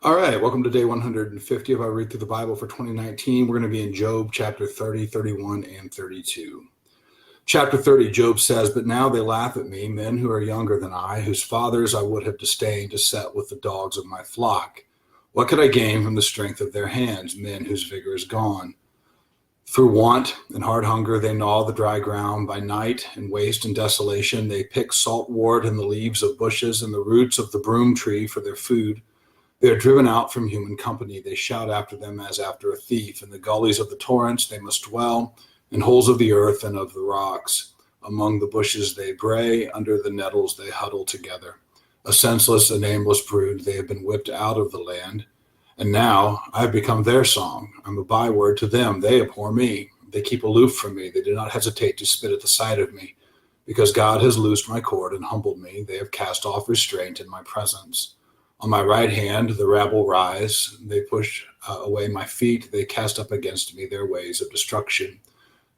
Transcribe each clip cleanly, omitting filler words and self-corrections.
All right, welcome to day 150 of our Read Through the Bible for 2019. We're going to be in Job chapter 30, 31, and 32. Chapter 30, Job says, "But now they laugh at me, men who are younger than I, whose fathers I would have disdained to set with the dogs of my flock. What could I gain from the strength of their hands, men whose vigor is gone? Through want and hard hunger they gnaw the dry ground. By night and waste and desolation they pick saltwort and the leaves of bushes and the roots of the broom tree for their food. They are driven out from human company. They shout after them as after a thief. In the gullies of the torrents they must dwell, in holes of the earth and of the rocks. Among the bushes they bray, under the nettles they huddle together. A senseless and nameless brood, they have been whipped out of the land. And now I have become their song. I'm a byword to them. They abhor me. They keep aloof from me. They do not hesitate to spit at the sight of me. Because God has loosed my cord and humbled me, they have cast off restraint in my presence. On my right hand, the rabble rise. They push away my feet. They cast up against me their ways of destruction.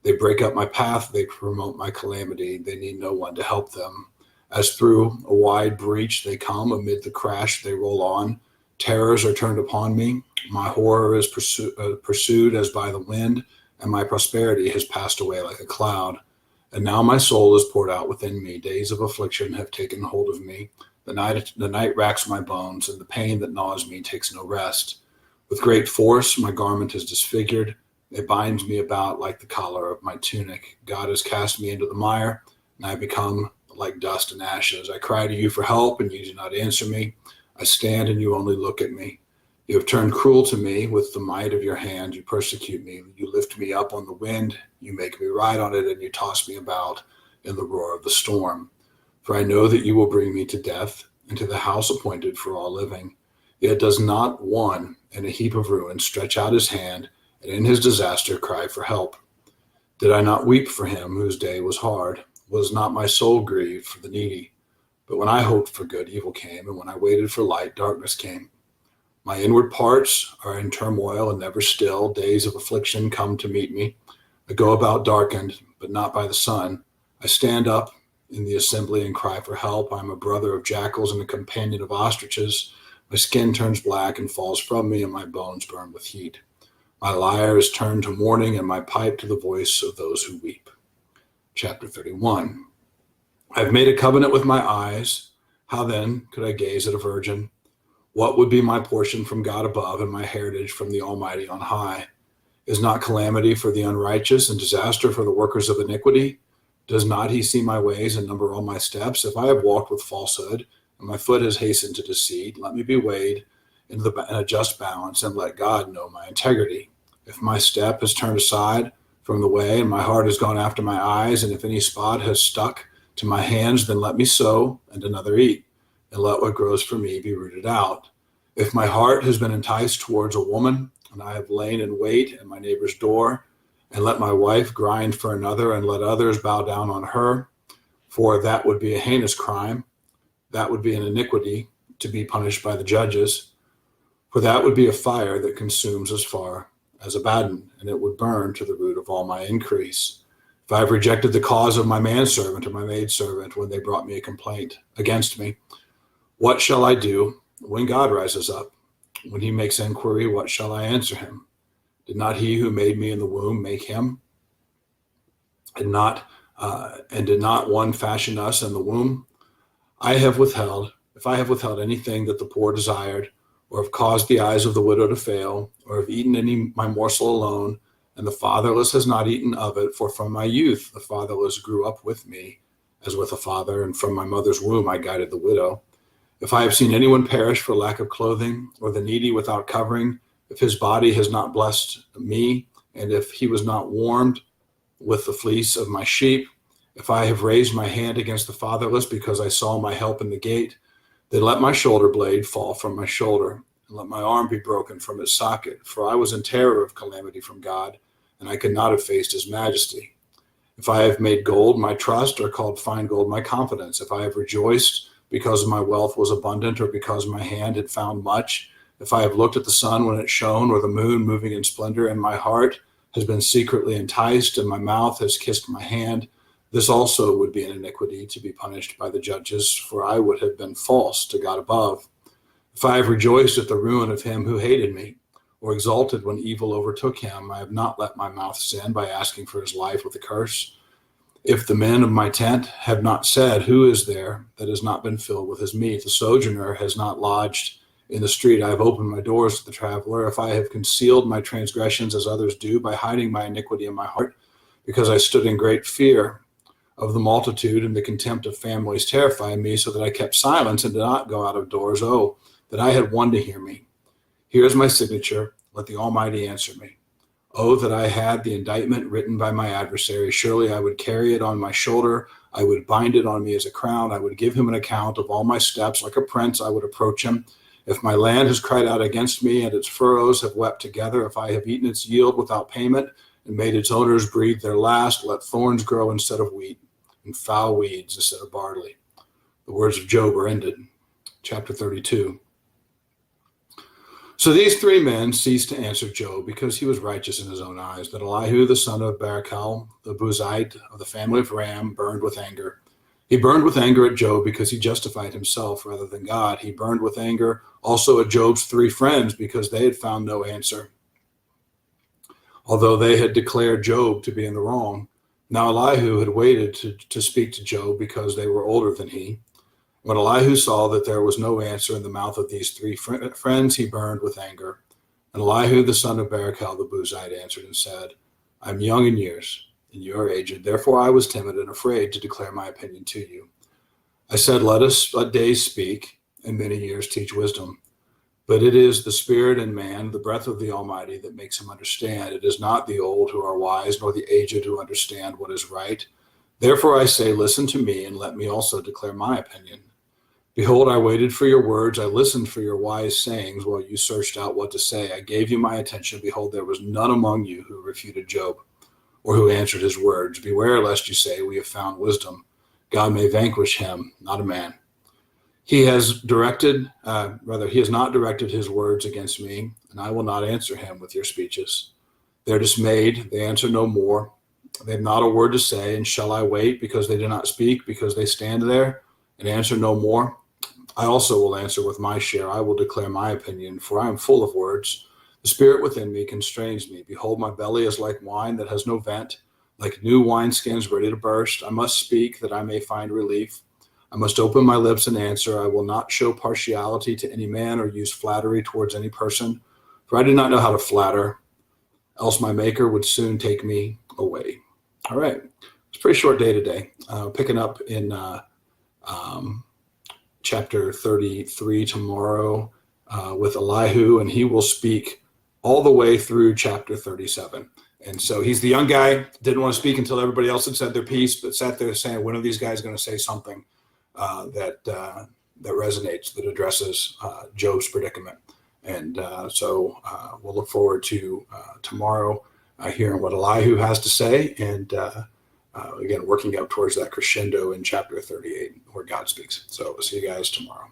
They break up my path. They promote my calamity. They need no one to help them. As through a wide breach they come, amid the crash they roll on. Terrors are turned upon me. My horror is pursued as by the wind, and my prosperity has passed away like a cloud. And now my soul is poured out within me. Days of affliction have taken hold of me. The night racks my bones, and the pain that gnaws me takes no rest. With great force, my garment is disfigured. It binds me about like the collar of my tunic. God has cast me into the mire, and I have become like dust and ashes. I cry to you for help, and you do not answer me. I stand, and you only look at me. You have turned cruel to me with the might of your hand. You persecute me. You lift me up on the wind. You make me ride on it, and you toss me about in the roar of the storm. For I know that you will bring me to death, and to the house appointed for all living. Yet does not one in a heap of ruins stretch out his hand, and in his disaster cry for help? Did I not weep for him whose day was hard? Was not my soul grieved for the needy? But when I hoped for good, evil came, and when I waited for light, darkness came. My inward parts are in turmoil and never still. Days of affliction come to meet me. I go about darkened, but not by the sun. I stand up in the assembly and cry for help. I am a brother of jackals and a companion of ostriches. My skin turns black and falls from me, and my bones burn with heat. My lyre is turned to mourning, and my pipe to the voice of those who weep." Chapter 31. I have made a covenant with my eyes. How then could I gaze at a virgin? What would be my portion from God above, and my heritage from the Almighty on high? Is not calamity for the unrighteous and disaster for the workers of iniquity? Does not he see my ways and number all my steps? If I have walked with falsehood, and my foot has hastened to deceit, let me be weighed in a just balance, and let God know my integrity. If my step has turned aside from the way, and my heart has gone after my eyes, and if any spot has stuck to my hands, then let me sow, and another eat, and let what grows for me be rooted out. If my heart has been enticed towards a woman, and I have lain in wait at my neighbor's door, and let my wife grind for another, and let others bow down on her, for that would be a heinous crime. That would be an iniquity to be punished by the judges. For that would be a fire that consumes as far as Abaddon, and it would burn to the root of all my increase. If I have rejected the cause of my manservant or my maidservant when they brought me a complaint against me, what shall I do when God rises up? When he makes inquiry, what shall I answer him? Did not he who made me in the womb make him? And did not one fashion us in the womb? If I have withheld anything that the poor desired, or have caused the eyes of the widow to fail, or have eaten my morsel alone, and the fatherless has not eaten of it, for from my youth the fatherless grew up with me as with a father, and from my mother's womb I guided the widow. If I have seen anyone perish for lack of clothing, or the needy without covering, if his body has not blessed me, and if he was not warmed with the fleece of my sheep, if I have raised my hand against the fatherless because I saw my help in the gate, then let my shoulder blade fall from my shoulder, and let my arm be broken from its socket. For I was in terror of calamity from God, and I could not have faced his majesty. If I have made gold my trust, or called fine gold my confidence, if I have rejoiced because my wealth was abundant, or because my hand had found much, if I have looked at the sun when it shone, or the moon moving in splendor, and my heart has been secretly enticed, and my mouth has kissed my hand, this also would be an iniquity to be punished by the judges, for I would have been false to God above. If I have rejoiced at the ruin of him who hated me, or exulted when evil overtook him, I have not let my mouth sin by asking for his life with a curse. If the men of my tent have not said, who is there that has not been filled with his meat? The sojourner has not lodged in the street. I have opened my doors to the traveler. If I have concealed my transgressions as others do by hiding my iniquity in my heart, because I stood in great fear of the multitude and the contempt of families terrifying me, so that I kept silence and did not go out of doors. Oh, that I had one to hear me. Here is my signature. Let the Almighty answer me. Oh, that I had the indictment written by my adversary. Surely I would carry it on my shoulder. I would bind it on me as a crown. I would give him an account of all my steps. Like a prince, I would approach him. If my land has cried out against me and its furrows have wept together, if I have eaten its yield without payment and made its owners breathe their last, let thorns grow instead of wheat and foul weeds instead of barley. The words of Job are ended. Chapter 32. So these three men ceased to answer Job because he was righteous in his own eyes. That Elihu, the son of Barachel, the Buzite of the family of Ram, burned with anger. He burned with anger at Job because he justified himself rather than God. He burned with anger also at Job's three friends because they had found no answer, although they had declared Job to be in the wrong. Now Elihu had waited to speak to Job because they were older than he. When Elihu saw that there was no answer in the mouth of these three friends, he burned with anger. And Elihu, the son of Barachel, the Buzite, answered and said, I am young in years, and you are aged. Therefore I was timid and afraid to declare my opinion to you. I said, let days speak, and many years teach wisdom. But it is the spirit in man, the breath of the Almighty, that makes him understand. It is not the old who are wise, nor the aged who understand what is right. Therefore I say, listen to me, and let me also declare my opinion. Behold, I waited for your words. I listened for your wise sayings while you searched out what to say. I gave you my attention. Behold, there was none among you who refuted Job or who answered his words. Beware lest you say, we have found wisdom. God may vanquish him, not a man. He has not directed his words against me, and I will not answer him with your speeches. They're dismayed. They answer no more. They have not a word to say. And shall I wait because they do not speak, because they stand there and answer no more? I also will answer with my share. I will declare my opinion, for I am full of words. The spirit within me constrains me. Behold, my belly is like wine that has no vent, like new wineskins ready to burst. I must speak that I may find relief. I must open my lips and answer. I will not show partiality to any man or use flattery towards any person, for I do not know how to flatter, else my maker would soon take me away. All right. It's a pretty short day today. Picking up in chapter 33 tomorrow with Elihu, and he will speak all the way through chapter 37. And so he's the young guy, didn't want to speak until everybody else had said their piece, but sat there saying, when are these guys going to say something that resonates, that addresses Job's predicament? And so we'll look forward to tomorrow hearing what Elihu has to say, and again, working up towards that crescendo in chapter 38 where God speaks. So we'll see you guys tomorrow.